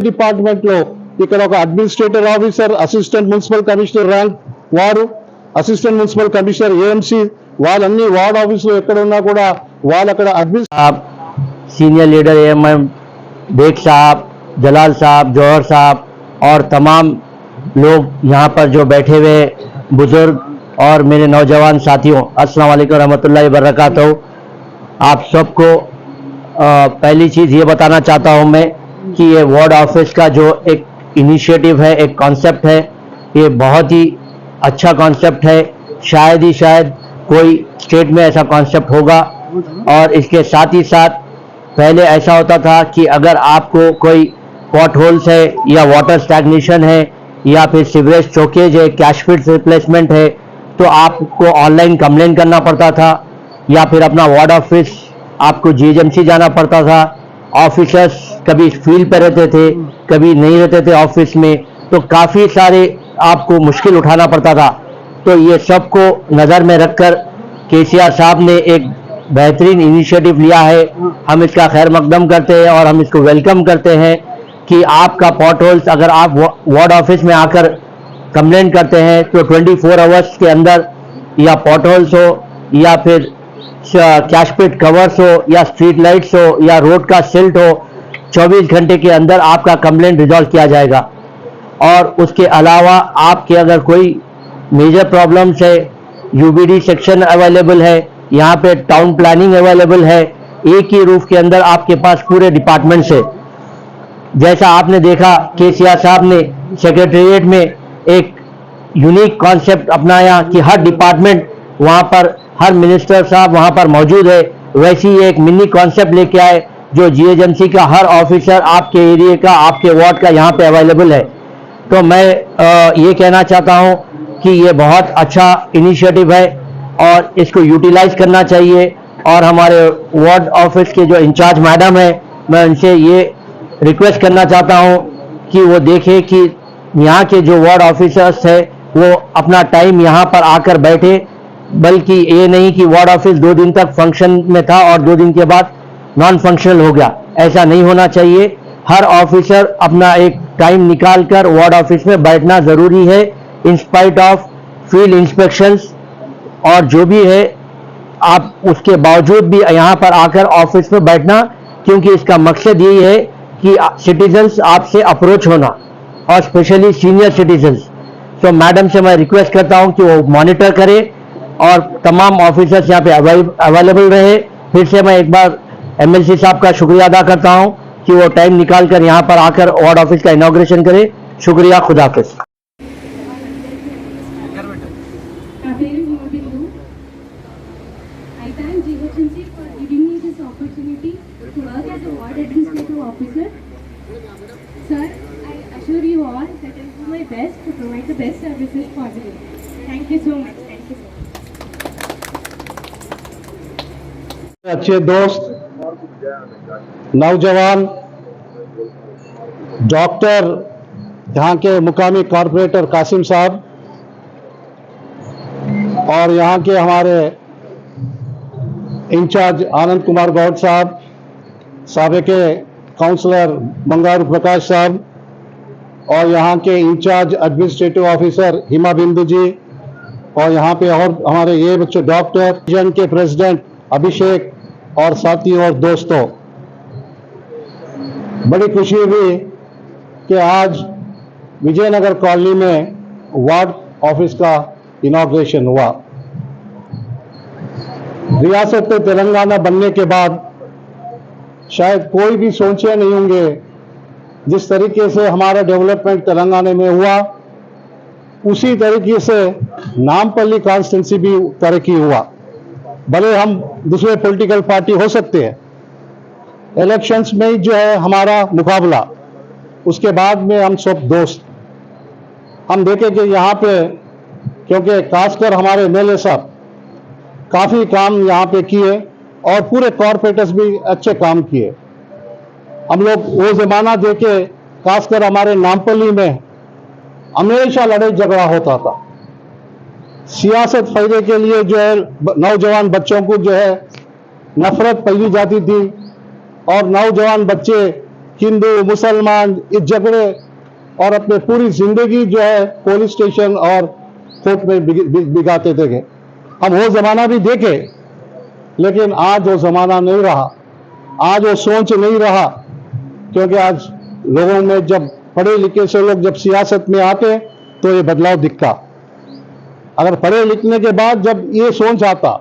Department లో ఇక్కడ ఒక administrative officer, assistant municipal commissioner rank వారు, అసిస్టెంట్ మున్సిపల్ కమిషనర్ ఏఎంసీ వాళ్ళన్ని వార్డ్ ఆఫీసులో ఎక్కడ ఉన్నా కూడా వాళ్ళు అక్కడ सीनियर लीडर एएमएम बेग साहब, जलाल साहब, जौहर साहब और तमाम लोग यहाँ पर जो बैठे हुए बुजुर्ग और मेरे नौजवान साथियों, अस्सलाम वालेकुम रहमतुल्लाहि वबरकातुहू। आप सबको पहली चीज़ ये बताना चाहता हूँ मैं कि ये वार्ड ऑफिस का जो एक इनिशिएटिव है, एक कॉन्सेप्ट है, ये बहुत ही अच्छा कॉन्सेप्ट है। शायद ही शायद कोई स्टेट में ऐसा कॉन्सेप्ट होगा। और इसके साथ ही साथ पहले ऐसा होता था कि अगर आपको कोई पॉट होल्स है या वाटर स्टैग्नेशन है या फिर सीवरेज चौकेज है, कैश फिट्स रिप्लेसमेंट है, तो आपको ऑनलाइन कंप्लेन करना पड़ता था या फिर अपना वार्ड ऑफिस आपको जीएचएमसी जाना पड़ता था। ऑफिसर्स कभी फील्ड पर रहते थे, कभी नहीं रहते थे ऑफिस में, तो काफ़ी सारे आपको मुश्किल उठाना पड़ता था। तो ये सबको नज़र में रखकर केसीआर साहब ने एक बेहतरीन इनिशिएटिव लिया है। हम इसका खैर मकदम करते हैं और हम इसको वेलकम करते हैं कि आपका पॉट होल्स अगर आप वार्ड ऑफिस में आकर कंप्लेंट करते हैं तो 24 आवर्स के अंदर या पॉट होल्स हो या फिर कैश पिट कवर्स हो या स्ट्रीट लाइट्स हो या रोड का सिल्ट हो, 24 घंटे के अंदर आपका कंप्लेंट रिजॉल्व किया जाएगा। और उसके अलावा आपके अगर कोई मेजर प्रॉब्लम्स है, यूबीडी सेक्शन अवेलेबल है, यहाँ पे टाउन प्लानिंग अवेलेबल है, एक ही रूफ के अंदर आपके पास पूरे डिपार्टमेंट्स है। जैसा आपने देखा केसीआर साहब ने सेक्रेटेरिएट में एक यूनिक कॉन्सेप्ट अपनाया कि हर डिपार्टमेंट वहाँ पर, हर मिनिस्टर साहब वहाँ पर मौजूद है, वैसी एक मिनी कॉन्सेप्ट लेके आए जो जीएचएमसी का हर ऑफिसर आपके एरिया का, आपके वार्ड का यहाँ पे अवेलेबल है। तो मैं ये कहना चाहता हूँ कि ये बहुत अच्छा इनिशिएटिव है और इसको यूटिलाइज करना चाहिए। और हमारे वार्ड ऑफिस के जो इंचार्ज मैडम है, मैं उनसे ये रिक्वेस्ट करना चाहता हूँ कि वो देखें कि यहाँ के जो वार्ड ऑफिसर्स है वो अपना टाइम यहाँ पर आकर बैठे, बल्कि ये नहीं कि वार्ड ऑफिस 2 दिन तक फंक्शन में था और 2 दिन के बाद नॉन फंक्शनल हो गया। ऐसा नहीं होना चाहिए। हर ऑफिसर अपना एक टाइम निकाल कर वार्ड ऑफिस में बैठना ज़रूरी है, in spite of field inspections और जो भी है, आप उसके बावजूद भी यहाँ पर आकर ऑफिस में बैठना, क्योंकि इसका मकसद यही है कि सिटीजन्स आपसे अप्रोच होना और स्पेशली सीनियर सिटीजन्स। तो मैडम से मैं रिक्वेस्ट करता हूँ कि वो मॉनिटर करे और तमाम ऑफिसर्स यहाँ पे अवेलेबल रहे। फिर से मैं एक बार एमएलसी साहब का शुक्रिया अदा करता हूँ कि वो टाइम निकाल कर यहाँ पर आकर वार्ड ऑफिस का इनॉग्रेशन करे। शुक्रिया, खुदाफिज। I thank GHMC for giving me this opportunity to work as a ward administrative officer. Sir, I assure you all that I will do my best to provide the best services possible. Thank you so much. Thank you so much. अच्छे दोस्त, नौजवान, doctor, यहाँ के मुकामी corporator Qasim साहब और यहाँ के हमारे इंचार्ज आनंद कुमार गौड़ साहब, साबिके काउंसलर बंगारू प्रकाश साहब और यहाँ के इंचार्ज एडमिनिस्ट्रेटिव ऑफिसर हिमा बिंदु जी और यहाँ पे और हमारे ये बच्चे डॉक्टर जन के प्रेसिडेंट अभिषेक और साथियों और दोस्तों, बड़ी खुशी हुई कि आज विजयनगर कॉलोनी में वार्ड ऑफिस का इनॉग्रेशन हुआ। रियासत तेलंगाना बनने के बाद शायद कोई भी सोचे नहीं होंगे जिस तरीके से हमारा डेवलपमेंट तेलंगाना में हुआ, उसी तरीके से नामपल्ली कॉन्स्टिट्यूंसी भी तरक्की हुआ। भले हम दूसरे पॉलिटिकल पार्टी हो सकते हैं, इलेक्शंस में जो है हमारा मुकाबला, उसके बाद में हम सब दोस्त। हम देखें कि यहाँ पे क्योंकि खासकर हमारे एमएलए साहब काफ़ी काम यहाँ पे किए और पूरे कॉर्पोरेटर्स भी अच्छे काम किए। हम लोग वो जमाना देखे, खासकर हमारे नामपल्ली में हमेशा लड़ाई झगड़ा होता था। सियासत फायदे के लिए जो है नौजवान बच्चों को जो है नफरत फैली जाती थी और नौजवान बच्चे हिंदू मुसलमान इस झगड़े और अपने पूरी जिंदगी जो है पुलिस स्टेशन और कोर्ट में बिगाते थे। हम वो जमाना भी देखे, लेकिन आज वो जमाना नहीं रहा, आज वो सोच नहीं रहा, क्योंकि आज लोगों में जब पढ़े लिखे से लोग जब सियासत में आते तो ये बदलाव दिखता। अगर पढ़े लिखने के बाद जब ये सोच आता,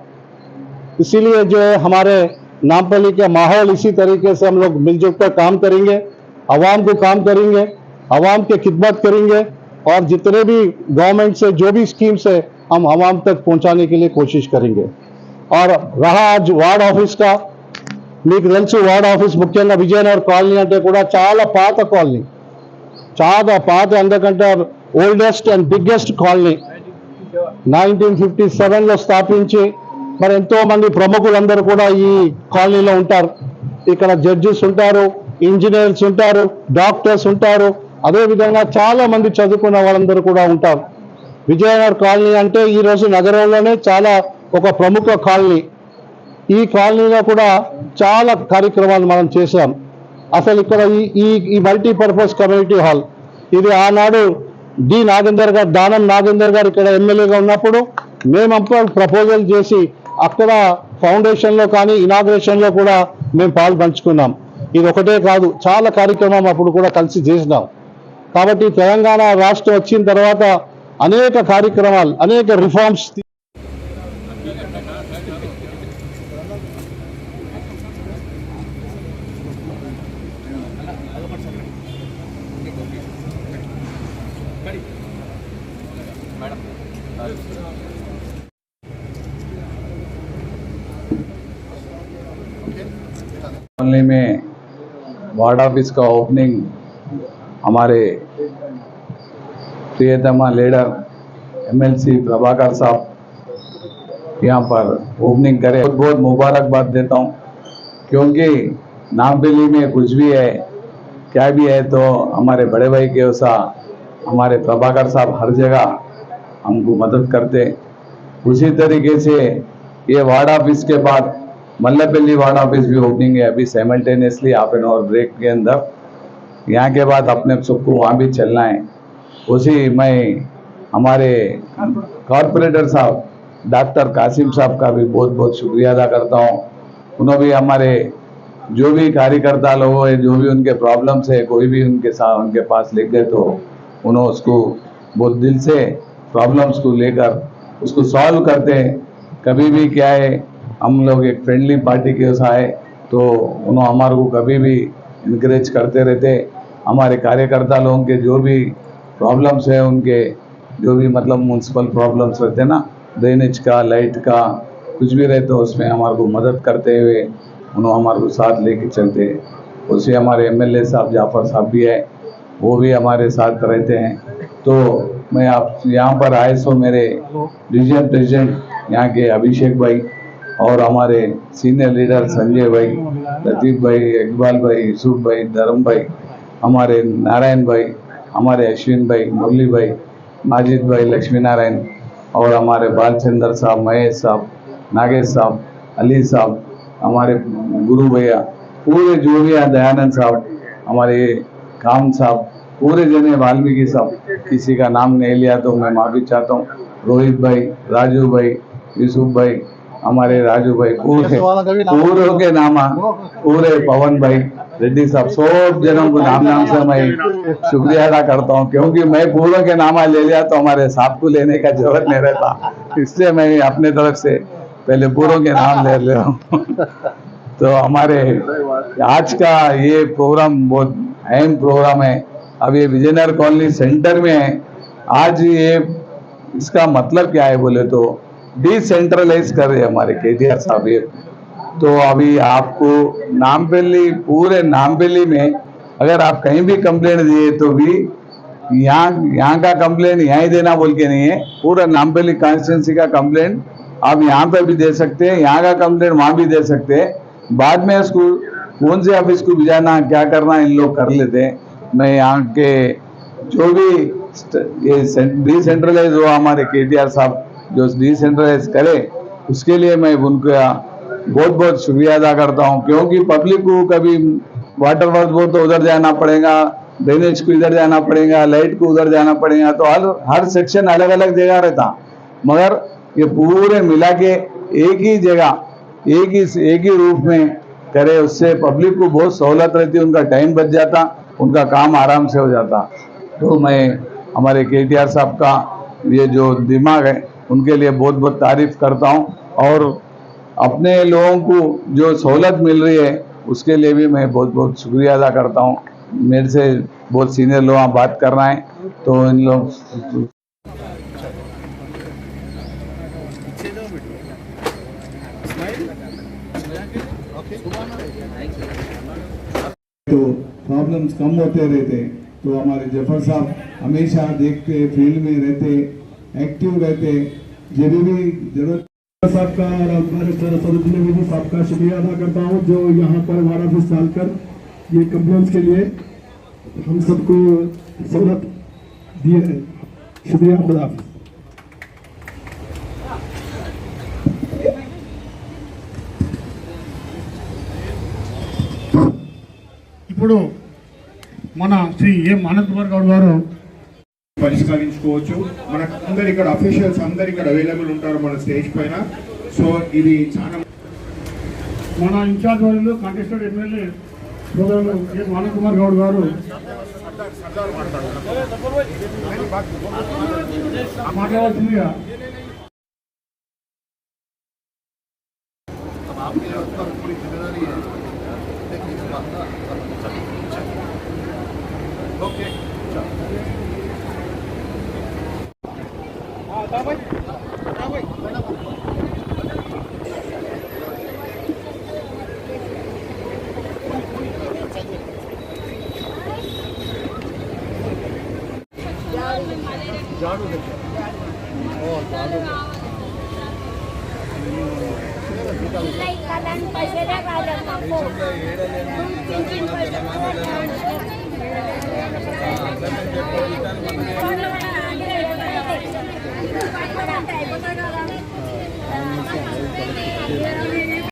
इसीलिए जो है हमारे नामपल्ली का माहौल इसी तरीके से हम लोग मिलजुल कर काम करेंगे, आवाम को काम करेंगे, आवाम की खिदमत करेंगे और जितने भी गवर्नमेंट से जो भी स्कीम्स है हम आवाम तक पहुंचाने के लिए कोशिश करेंगे। और रहा आज वार्ड ऑफिस का, మీకు తెలుసు వార్డ్ ఆఫీస్ ముఖ్యంగా విజయనగర్ కాలనీ అంటే కూడా చాలా పాత కాలనీ, చాలా పాత, ఎందుకంటే ఓల్డెస్ట్ అండ్ బిగ్గెస్ట్ కాలనీ 1957లో స్థాపించి మరి ఎంతో మంది ప్రముఖులందరూ కూడా ఈ కాలనీలో ఉంటారు. ఇక్కడ జడ్జిస్ ఉంటారు, ఇంజనీర్స్ ఉంటారు, డాక్టర్స్ ఉంటారు, అదేవిధంగా చాలా మంది చదువుకున్న వాళ్ళందరూ కూడా ఉంటారు. విజయనగర్ కాలనీ అంటే ఈరోజు నగరంలోనే చాలా ఒక ప్రముఖ కాలనీ. ఈ కాలనీలో కూడా చాలా కార్యక్రమాలు మనం చేశాం. అసలు ఇక్కడ ఈ మల్టీపర్పస్ కమ్యూనిటీ హాల్ ఇది ఆనాడు డి నాగేందర్ గారు, దానం నాగేందర్ గారు ఇక్కడ ఎమ్మెల్యేగా ఉన్నప్పుడు మేము ప్రపోజల్ చేసి అక్కడ ఫౌండేషన్లో కానీ ఇనాగ్రేషన్లో కూడా మేము పాలు పంచుకున్నాం. ఇది ఒకటే కాదు, చాలా కార్యక్రమం అప్పుడు కూడా కలిసి చేసినాం. కాబట్టి తెలంగాణ రాష్ట్రం వచ్చిన తర్వాత అనేక కార్యక్రమాలు, అనేక రిఫార్మ్స్ कॉलोनी में वार्ड ऑफिस का ओपनिंग हमारे प्रियतमा लीडर एमएलसी प्रभाकर साहब यहाँ पर ओपनिंग करे, बहुत बहुत मुबारकबाद देता हूँ। क्योंकि नामपल्ली में कुछ भी है, क्या भी है, तो हमारे बड़े भाई के वैसा हमारे प्रभाकर साहब हर जगह हमको मदद करते। उसी तरीके से ये वार्ड ऑफिस के बाद मल्लापल्ली वार्ड ऑफिस भी ओपनिंग है अभी simultaneously half an hour break के अंदर। यहाँ के बाद अपने सबको वहाँ भी चलना है। उसी मैं हमारे कॉरपोरेटर साहब डॉक्टर कासिम साहब का भी बहुत बहुत शुक्रिया अदा करता हूँ। उन्होंने भी हमारे जो भी कार्यकर्ता लोग हैं, जो भी उनके प्रॉब्लम्स है, कोई भी उनके पास लिख गए तो उन्होंने उसको बहुत दिल से प्रॉब्लम्स को लेकर उसको सॉल्व करते हैं। कभी भी क्या है, हम लोग एक फ्रेंडली पार्टी के साथ है तो उन्होंने हमारे को कभी भी इनकरेज करते रहते। हमारे कार्यकर्ता लोगों के जो भी प्रॉब्लम्स है, उनके जो भी मतलब म्यूनसिपल प्रॉब्लम्स रहते हैं ना, ड्रेनेज का, लाइट का, कुछ भी रहते तो उसमें हमारे को मदद करते हुए उन्होंने हमारे को साथ लेके चलते। उसी हमारे एमएलए साहब जाफर साहब भी है, वो भी हमारे साथ रहते हैं। तो मैं आप यहाँ पर आए सो मेरे डिवीजन प्रेसिडेंट यहाँ के अभिषेक भाई और हमारे सीनियर लीडर संजय भाई, लतीफ़ भाई, इकबाल भाई, यूसुफ भाई, धर्म भाई, हमारे नारायण भाई, हमारे अश्विन भाई, मुरली भाई, माजिद भाई, लक्ष्मी नारायण और हमारे बालचंद्र साहब, महेश साहब, नागेश साहब, अली साहब, हमारे गुरु भैया, पूरे जो भी हैं, दयानंद साहब, हमारे काम साहब, पूरे जने, वाल्मीकि साहब, किसी का नाम नहीं लिया तो मैं माफ़ी चाहता हूँ। रोहित भाई, राजू भाई, यूसुफ भाई, हमारे राजू भाई, पूरे के नाम, पूरे पवन भाई, रेड्डी साहब, सब जनों को नाम नाम से मैं शुक्रिया अदा करता हूँ। क्योंकि मैं पूरों के नाम ले लिया तो हमारे साहब को लेने का जरूरत नहीं रहता, इसलिए मैं अपने तरफ से पहले पूरों के नाम ले रहा हूँ। तो हमारे आज का ये प्रोग्राम बहुत अहम प्रोग्राम है। अब ये विजयनगर कॉलोनी सेंटर में है। आज ये इसका मतलब क्या है बोले तो डिसेंट्रलाइज कर रहे हमारे केटीआर साहब ये। तो अभी आपको नामपल्ली, पूरे नामपल्ली में अगर आप कहीं भी कंप्लेंट दिए तो भी यहाँ का कंप्लेंट यहाँ ही देना बोल के नहीं है, पूरा नामपल्ली कॉन्स्टिट्यूंसी का कंप्लेंट आप यहाँ पे भी दे सकते हैं, यहाँ का कंप्लेंट वहाँ भी दे सकते हैं। बाद में उसको कौन से ऑफिस को भिजाना क्या करना इन लोग कर लेते हैं। मैं यहाँ के जो भी ये डिसेंट्रलाइज हुआ हमारे केटीआर साहब जो डिसेंट्रलाइज करे उसके लिए मैं उनका बहुत बहुत शुक्रिया अदा करता हूँ। क्योंकि पब्लिक को कभी वाटर वर्क बोर्ड तो उधर जाना पड़ेगा, ड्रेनेज को इधर जाना पड़ेगा, लाइट को उधर जाना पड़ेगा, तो हर सेक्शन अलग अलग जगह रहता। मगर ये पूरे मिला के एक ही जगह एक ही रूप में करे, उससे पब्लिक को बहुत सहूलत रहती, उनका टाइम बच जाता, उनका काम आराम से हो जाता। तो मैं हमारे केटीआर साहब का ये जो दिमाग है उनके लिए बहुत बहुत तारीफ करता हूँ। और अपने लोगों को जो सहूलत मिल रही है उसके लिए भी मैं बहुत बहुत शुक्रिया अदा करता हूँ। मेरे से बहुत सीनियर लोग बात कर रहे हैं तो इन लोग तो प्रॉब्लम्स कम होते रहते। तो हमारे जफर साहब हमेशा देखते, फील्ड में रहते, एक्टिव रहते, जब भी जरूरत साहब का और हमारे सरोजिनी विधि साहब का शुक्रिया अदा करता हूँ जो यहाँ पर हमारा ऑफिस डालकर ये कंप्लेंट्स के लिए हम सबको सहूलत दिए है। शुक्रिया, खुदा हाफिज। ఇప్పుడు మన శ్రీ ఎం ఆనంద్ కుమార్ గౌడ్ గారు పరిష్కరించుకోవచ్చు. మనకు అందరు ఇక్కడ అఫీషియల్స్ అందరు ఇక్కడ అవైలబుల్ ఉంటారు మన స్టేజ్ పైన. సో ఇది చాలా మన ఇన్ఛార్జ్ వాళ్ళు కంటెస్టెడ్ ఎమ్మెల్యే ప్రోగ్రామ్ ఎం ఆనంద్ కుమార్ గౌడ్ గారు మాట్లాడాల్సిందిగా Yeah.